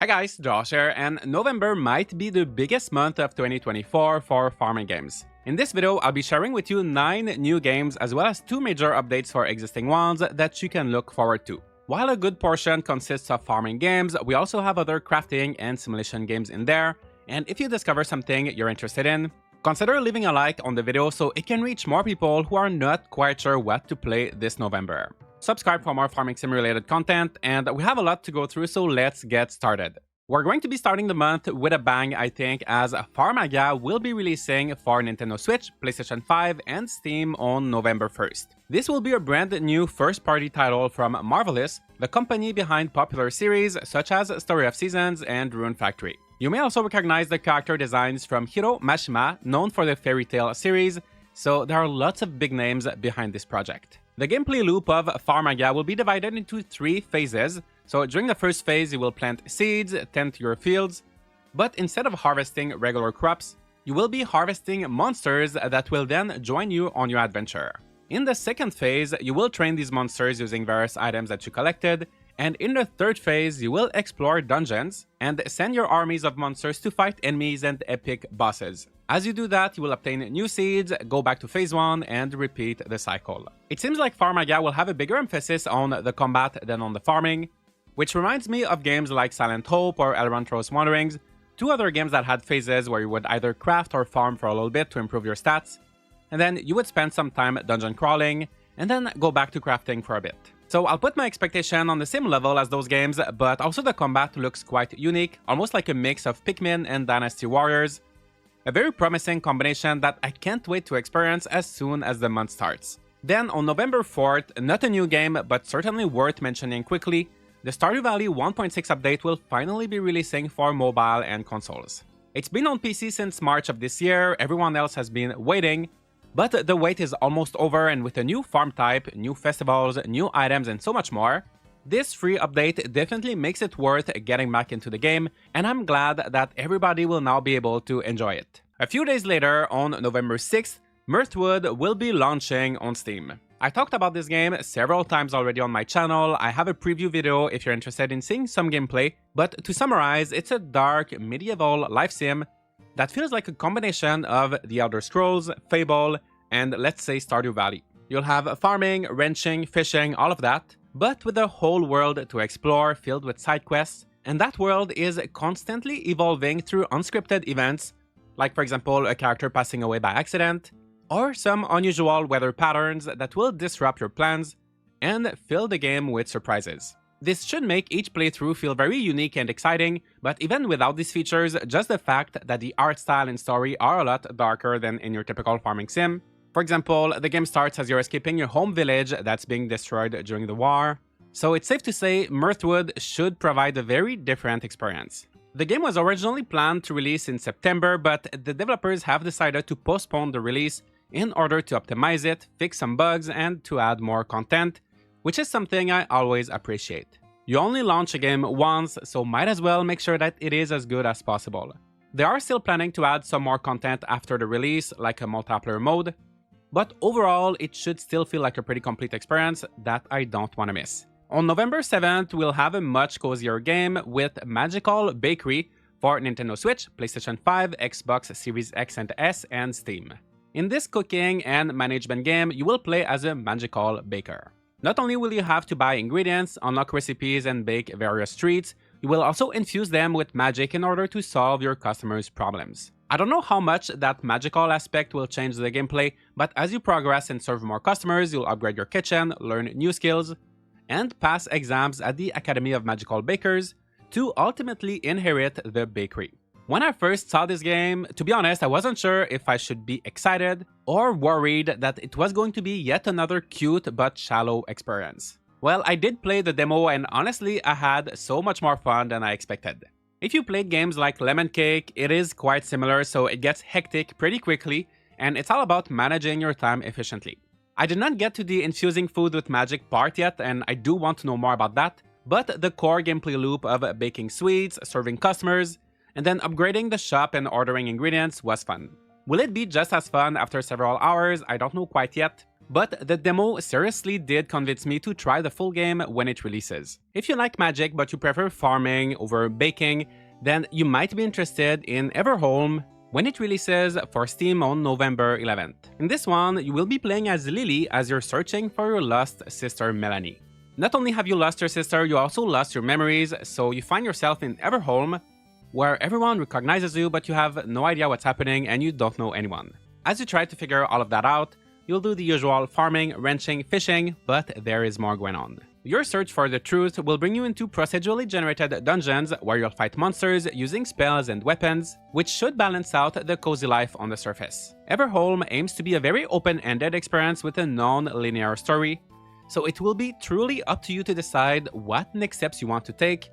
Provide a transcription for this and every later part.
Hi guys, Josh here, and November might be the biggest month of 2024 for farming games. In this video, I'll be sharing with you 9 new games as well as 2 major updates for existing ones that you can look forward to. While a good portion consists of farming games, we also have other crafting and simulation games in there, and if you discover something you're interested in, consider leaving a like on the video so it can reach more people who are not quite sure what to play this November. Subscribe for more farming sim related content, and we have a lot to go through, so let's get started. We're going to be starting the month with a bang, I think, as Farmagia will be releasing for Nintendo Switch, PlayStation 5, and Steam on November 1st. This will be a brand new first-party title from Marvelous, the company behind popular series such as Story of Seasons and Rune Factory. You may also recognize the character designs from Hiro Mashima, known for the Fairy Tail series, so there are lots of big names behind this project. The gameplay loop of Farmagia will be divided into 3 phases. So during the first phase, you will plant seeds, tend to your fields, but instead of harvesting regular crops, you will be harvesting monsters that will then join you on your adventure. In the second phase, you will train these monsters using various items that you collected, and in the third phase, you will explore dungeons and send your armies of monsters to fight enemies and epic bosses. As you do that, you will obtain new seeds, go back to phase 1, and repeat the cycle. It seems like Farmagia will have a bigger emphasis on the combat than on the farming, which reminds me of games like Silent Hope or Elrondros Wanderings, 2 other games that had phases where you would either craft or farm for a little bit to improve your stats, and then you would spend some time dungeon crawling, and then go back to crafting for a bit. So I'll put my expectation on the same level as those games, but also the combat looks quite unique, almost like a mix of Pikmin and Dynasty Warriors. A very promising combination that I can't wait to experience as soon as the month starts. Then on November 4th, not a new game, but certainly worth mentioning quickly, the Stardew Valley 1.6 update will finally be releasing for mobile and consoles. It's been on PC since March of this year, everyone else has been waiting, but the wait is almost over, and with a new farm type, new festivals, new items, and so much more, this free update definitely makes it worth getting back into the game, and I'm glad that everybody will now be able to enjoy it. A few days later, on November 6th, Mirthwood will be launching on Steam. I talked about this game several times already on my channel. I have a preview video if you're interested in seeing some gameplay, but to summarize, it's a dark medieval life sim that feels like a combination of The Elder Scrolls, Fable, and let's say Stardew Valley. You'll have farming, ranching, fishing, all of that, but with a whole world to explore filled with side quests, and that world is constantly evolving through unscripted events, like for example a character passing away by accident, or some unusual weather patterns that will disrupt your plans and fill the game with surprises. This should make each playthrough feel very unique and exciting, but even without these features, just the fact that the art style and story are a lot darker than in your typical farming sim. For example, the game starts as you're escaping your home village that's being destroyed during the war, so it's safe to say Mirthwood should provide a very different experience. The game was originally planned to release in September, but the developers have decided to postpone the release in order to optimize it, fix some bugs, and to add more content, which is something I always appreciate. You only launch a game once, so might as well make sure that it is as good as possible. They are still planning to add some more content after the release, like a multiplayer mode, but overall it should still feel like a pretty complete experience that I don't want to miss. On November 7th, we'll have a much cozier game with Magical Bakery for Nintendo Switch, PlayStation 5, Xbox Series X and S, and Steam. In this cooking and management game, you will play as a magical baker. Not only will you have to buy ingredients, unlock recipes, and bake various treats, you will also infuse them with magic in order to solve your customers' problems. I don't know how much that magical aspect will change the gameplay, but as you progress and serve more customers, you'll upgrade your kitchen, learn new skills, and pass exams at the Academy of Magical Bakers to ultimately inherit the bakery. When I first saw this game, to be honest, I wasn't sure if I should be excited or worried that it was going to be yet another cute but shallow experience. Well, I did play the demo, and honestly, I had so much more fun than I expected. If you played games like Lemon Cake, it is quite similar, so it gets hectic pretty quickly, and it's all about managing your time efficiently. I did not get to the infusing food with magic part yet, and I do want to know more about that, but the core gameplay loop of baking sweets, serving customers, and then upgrading the shop and ordering ingredients was fun. Will it be just as fun after several hours? I don't know quite yet, but the demo seriously did convince me to try the full game when it releases. If you like magic but you prefer farming over baking, then you might be interested in Everholm when it releases for Steam on November 11th. In this one, you will be playing as Lily as you're searching for your lost sister Melanie. Not only have you lost your sister, you also lost your memories, so you find yourself in Everholm, where everyone recognizes you but you have no idea what's happening and you don't know anyone. As you try to figure all of that out, you'll do the usual farming, ranching, fishing, but there is more going on. Your search for the truth will bring you into procedurally generated dungeons where you'll fight monsters using spells and weapons, which should balance out the cozy life on the surface. Everholm aims to be a very open-ended experience with a non-linear story, so it will be truly up to you to decide what next steps you want to take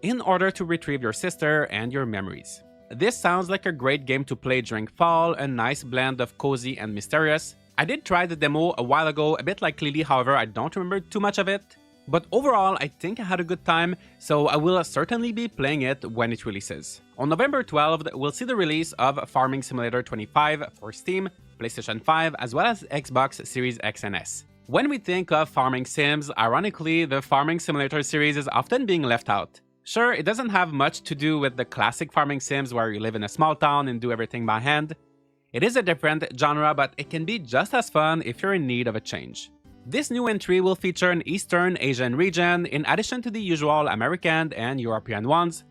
in order to retrieve your sister and your memories. This sounds like a great game to play during fall, a nice blend of cozy and mysterious. I did try the demo a while ago, a bit like Lily, however I don't remember too much of it. But overall, I think I had a good time, so I will certainly be playing it when it releases. On November 12th, we'll see the release of Farming Simulator 25 for Steam, PlayStation 5, as well as Xbox Series X and S. When we think of farming sims, ironically, the Farming Simulator series is often being left out. Sure, it doesn't have much to do with the classic farming sims where you live in a small town and do everything by hand. It is a different genre, but it can be just as fun if you're in need of a change. This new entry will feature an Eastern Asian region in addition to the usual American and European ones,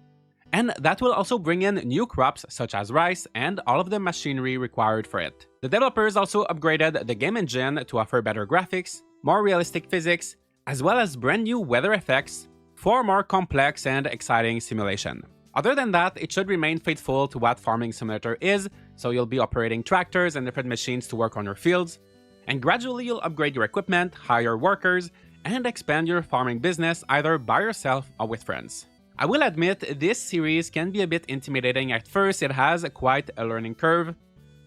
and that will also bring in new crops such as rice and all of the machinery required for it. The developers also upgraded the game engine to offer better graphics, more realistic physics, as well as brand new weather effects for more complex and exciting simulation. Other than that, it should remain faithful to what Farming Simulator is, so you'll be operating tractors and different machines to work on your fields, and gradually you'll upgrade your equipment, hire workers, and expand your farming business either by yourself or with friends. I will admit this series can be a bit intimidating at first, it has quite a learning curve,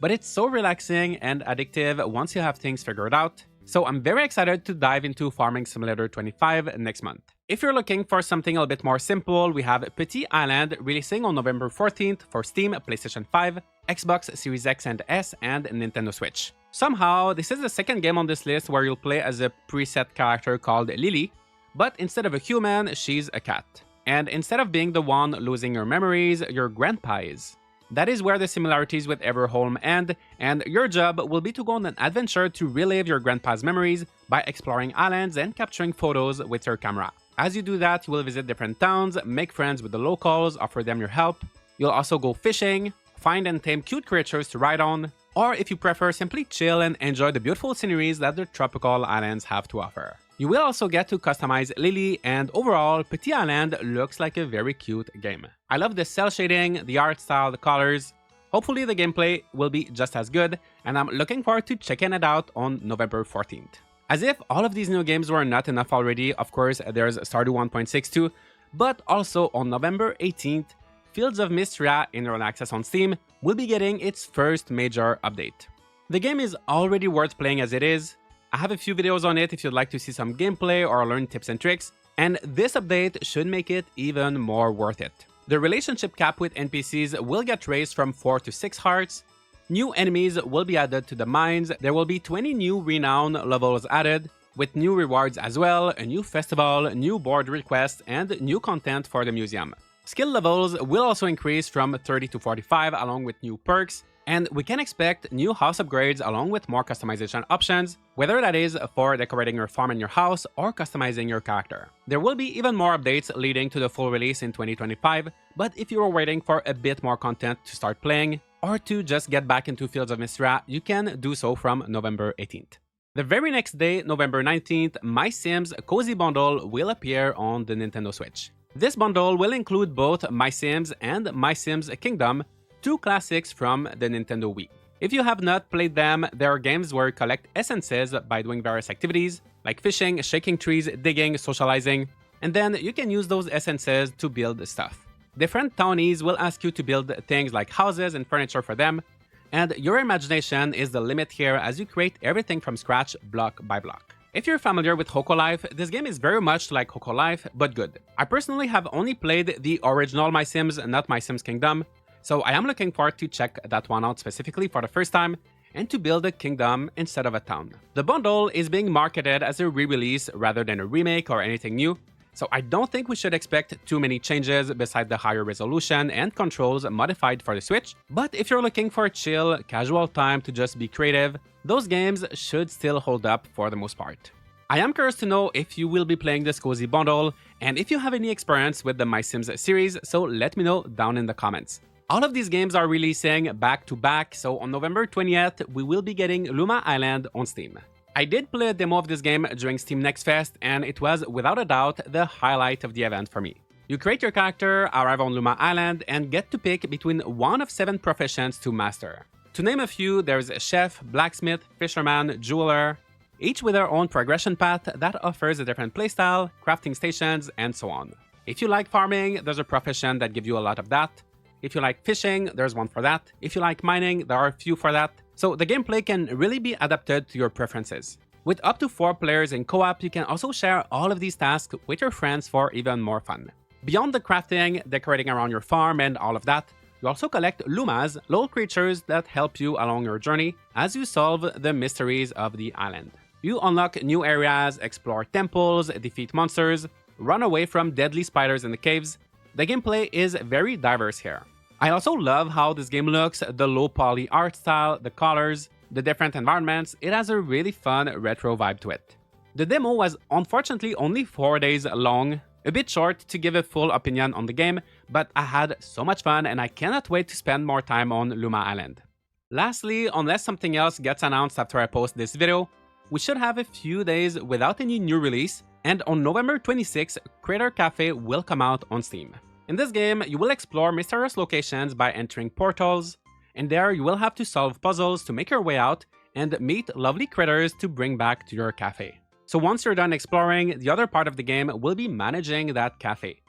but it's so relaxing and addictive once you have things figured out, so I'm very excited to dive into Farming Simulator 25 next month. If you're looking for something a bit more simple, we have Petit Island releasing on November 14th for Steam, PlayStation 5, Xbox Series X and S, and Nintendo Switch. Somehow, this is the second game on this list where you'll play as a preset character called Lily, but instead of a human, she's a cat. And instead of being the one losing your memories, your grandpa is. That is where the similarities with Everholm end, and your job will be to go on an adventure to relive your grandpa's memories by exploring islands and capturing photos with your camera. As you do that, you will visit different towns, make friends with the locals, offer them your help. You'll also go fishing, find and tame cute creatures to ride on, or if you prefer, simply chill and enjoy the beautiful sceneries that the tropical islands have to offer. You will also get to customize Lily, and overall, Petit Island looks like a very cute game. I love the cel shading, the art style, the colors. Hopefully the gameplay will be just as good, and I'm looking forward to checking it out on November 14th. As if all of these new games were not enough already, of course there's Stardew 1.62, but also on November 18th, Fields of Mistria in Early Access on Steam will be getting its first major update. The game is already worth playing as it is. I have a few videos on it if you'd like to see some gameplay or learn tips and tricks, and this update should make it even more worth it. The relationship cap with NPCs will get raised from 4 to 6 hearts, new enemies will be added to the mines, there will be 20 new renown levels added, with new rewards as well, a new festival, new board requests, and new content for the museum. Skill levels will also increase from 30 to 45 along with new perks, and we can expect new house upgrades along with more customization options, whether that is for decorating your farm and your house or customizing your character. There will be even more updates leading to the full release in 2025, but if you are waiting for a bit more content to start playing, or to just get back into Fields of Mistria, you can do so from November 18th. The very next day, November 19th, MySims Cozy Bundle will appear on the Nintendo Switch. This bundle will include both MySims and MySims Kingdom, two classics from the Nintendo Wii. If you have not played them, there are games where you collect essences by doing various activities, like fishing, shaking trees, digging, socializing, and then you can use those essences to build stuff. Different townies will ask you to build things like houses and furniture for them, and your imagination is the limit here as you create everything from scratch, block by block. If you're familiar with Hoko Life, this game is very much like Hoko Life, but good. I personally have only played the original MySims, not MySims Kingdom, so I am looking forward to check that one out specifically for the first time, and to build a kingdom instead of a town. The bundle is being marketed as a re-release rather than a remake or anything new, so I don't think we should expect too many changes beside the higher resolution and controls modified for the Switch, but if you're looking for a chill, casual time to just be creative, those games should still hold up for the most part. I am curious to know if you will be playing this cozy bundle, and if you have any experience with the MySims series, so let me know down in the comments. All of these games are releasing back to back, so on November 20th, we will be getting Luma Island on Steam. I did play a demo of this game during Steam Next Fest, and it was without a doubt the highlight of the event for me. You create your character, arrive on Luma Island, and get to pick between one of 7 professions to master. To name a few, there's a chef, blacksmith, fisherman, jeweler, each with their own progression path that offers a different playstyle, crafting stations, and so on. If you like farming, there's a profession that gives you a lot of that. If you like fishing, there's one for that. If you like mining, there are a few for that. So the gameplay can really be adapted to your preferences. With up to 4 players in co-op, you can also share all of these tasks with your friends for even more fun. Beyond the crafting, decorating around your farm, and all of that, you also collect Lumas, little creatures that help you along your journey as you solve the mysteries of the island. You unlock new areas, explore temples, defeat monsters, run away from deadly spiders in the caves. The gameplay is very diverse here. I also love how this game looks, the low poly art style, the colors, the different environments. It has a really fun retro vibe to it. The demo was unfortunately only 4 days long, a bit short to give a full opinion on the game, but I had so much fun and I cannot wait to spend more time on Luma Island. Lastly, unless something else gets announced after I post this video, we should have a few days without any new release, and on November 26, Creator Café will come out on Steam. In this game, you will explore mysterious locations by entering portals, and there you will have to solve puzzles to make your way out and meet lovely critters to bring back to your cafe. So once you're done exploring, the other part of the game will be managing that cafe.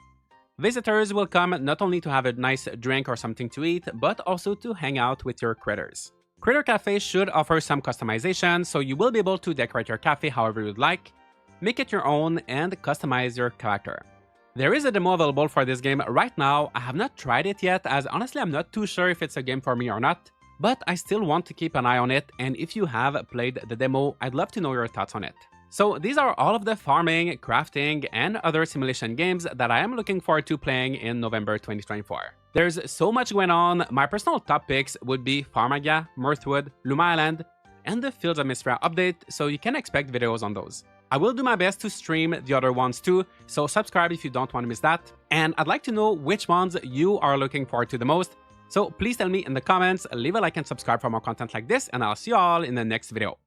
Visitors will come not only to have a nice drink or something to eat, but also to hang out with your critters. Creator Café should offer some customization, so you will be able to decorate your cafe however you'd like, make it your own, and customize your character. There is a demo available for this game right now. I have not tried it yet, as honestly I'm not too sure if it's a game for me or not, but I still want to keep an eye on it, and if you have played the demo, I'd love to know your thoughts on it. So these are all of the farming, crafting, and other simulation games that I am looking forward to playing in November 2024. There's so much going on. My personal top picks would be Farmagia, Mirthwood, Luma Island, and the Fields of Mistria update, so you can expect videos on those. I will do my best to stream the other ones too, so subscribe if you don't want to miss that. And I'd like to know which ones you are looking forward to the most, so please tell me in the comments, leave a like and subscribe for more content like this, and I'll see you all in the next video.